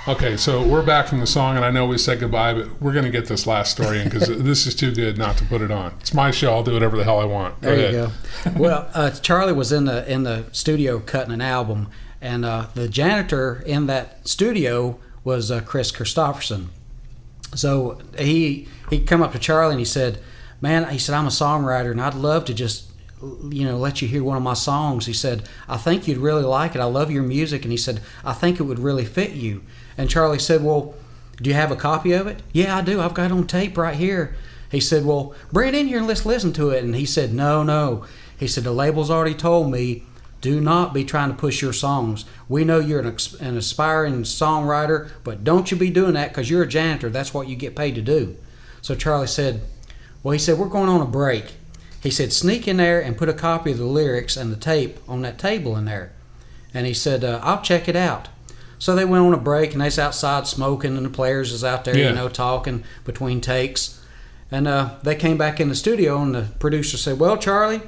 Okay, so we're back from the song, and I know we said goodbye, but we're going to get this last story in because this is too good not to put it on. It's my show. I'll do whatever the hell I want. There you go. Well, Charlie was in the studio cutting an album, and the janitor in that studio was Chris Christopherson. So he come up to Charlie and he said, "Man," he said, "I'm a songwriter, and I'd love to just let you hear one of my songs." He said, "I think you'd really like it. I love your music." And he said, "I think it would really fit you." And Charlie said, "Well, do you have a copy of it?" "Yeah, I do. I've got it on tape right here." He said, "Well, bring it in here and let's listen to it." And he said, No. He said, "The label's already told me, do not be trying to push your songs. We know you're an aspiring songwriter, but don't you be doing that because you're a janitor. That's what you get paid to do." So Charlie said, "Well," he said, "we're going on a break." He said, "Sneak in there and put a copy of the lyrics and the tape on that table in there." And he said, "I'll check it out." So they went on a break, and they was outside smoking, and the players was out there, talking between takes. And they came back in the studio, and the producer said, "Well, Charlie,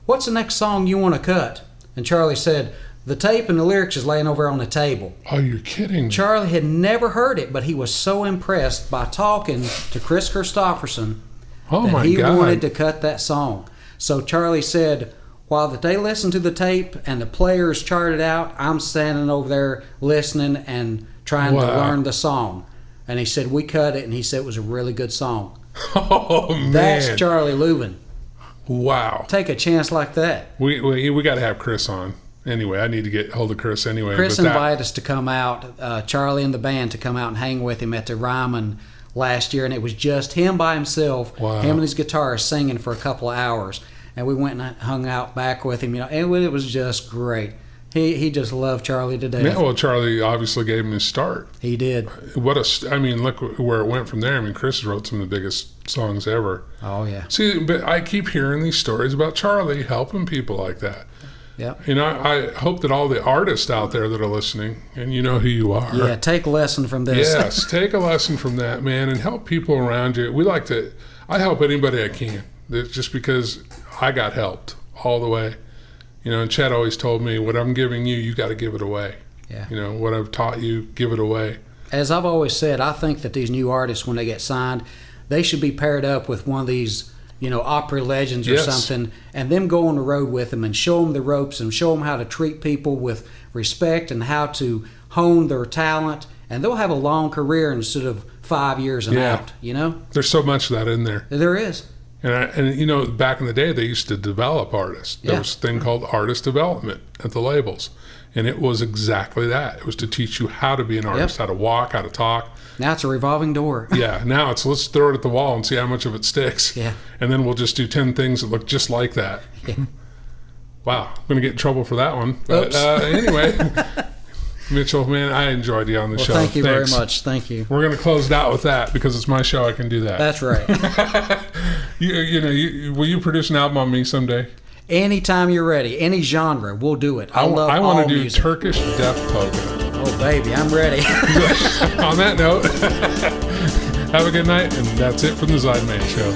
what's the next song you want to cut?" And Charlie said, "The tape and the lyrics is laying over on the table." Oh, you're kidding. Charlie had never heard it, but he was so impressed by talking to Chris Christopherson that he wanted to cut that song. So Charlie said, while they listened to the tape and the players charted out, I'm standing over there listening and trying to learn the song. And he said, we cut it, and he said it was a really good song. Oh, man. That's Charlie Louvin. Wow. Take a chance like that. We got to have Chris on. Anyway, I need to get hold of Chris anyway. Chris invited us to come out, Charlie and the band, to come out and hang with him at the Ryman last year, and it was just him by himself, him and his guitar singing for a couple of hours. And we went and hung out back with him, and it was just great. He just loved Charlie to death. Yeah, well, Charlie obviously gave him his start. He did. Look where it went from there. Chris wrote some of the biggest songs ever. Oh, yeah. See, but I keep hearing these stories about Charlie helping people like that. Yeah. I hope that all the artists out there that are listening, and you know who you are. Yeah, take a lesson from this. Yes, take a lesson from that, man, and help people around you. I help anybody I can, just because I got helped all the way. And Chet always told me, what I'm giving you, you got to give it away. Yeah. What I've taught you, give it away. As I've always said, I think that these new artists, when they get signed, they should be paired up with one of these, opera legends or something, and them go on the road with them and show them the ropes and show them how to treat people with respect and how to hone their talent, and they'll have a long career instead of 5 years and out, There's so much of that in there. There is. And back in the day, they used to develop artists. There was a thing called artist development at the labels. And it was exactly that. It was to teach you how to be an artist, how to walk, how to talk. Now it's a revolving door. Yeah, now it's let's throw it at the wall and see how much of it sticks. Yeah. And then we'll just do 10 things that look just like that. Yeah. Wow, I'm going to get in trouble for that one. But anyway, Mitchell, man, I enjoyed you on the show. Thank you very much. Thank you. We're going to close it out with that because it's my show. I can do that. That's right. Will you produce an album on me someday? Anytime you're ready, any genre, we'll do it. I want to do music. Turkish death polka. Oh, baby, I'm ready. On that note, have a good night, and that's it from the Zeidman Show.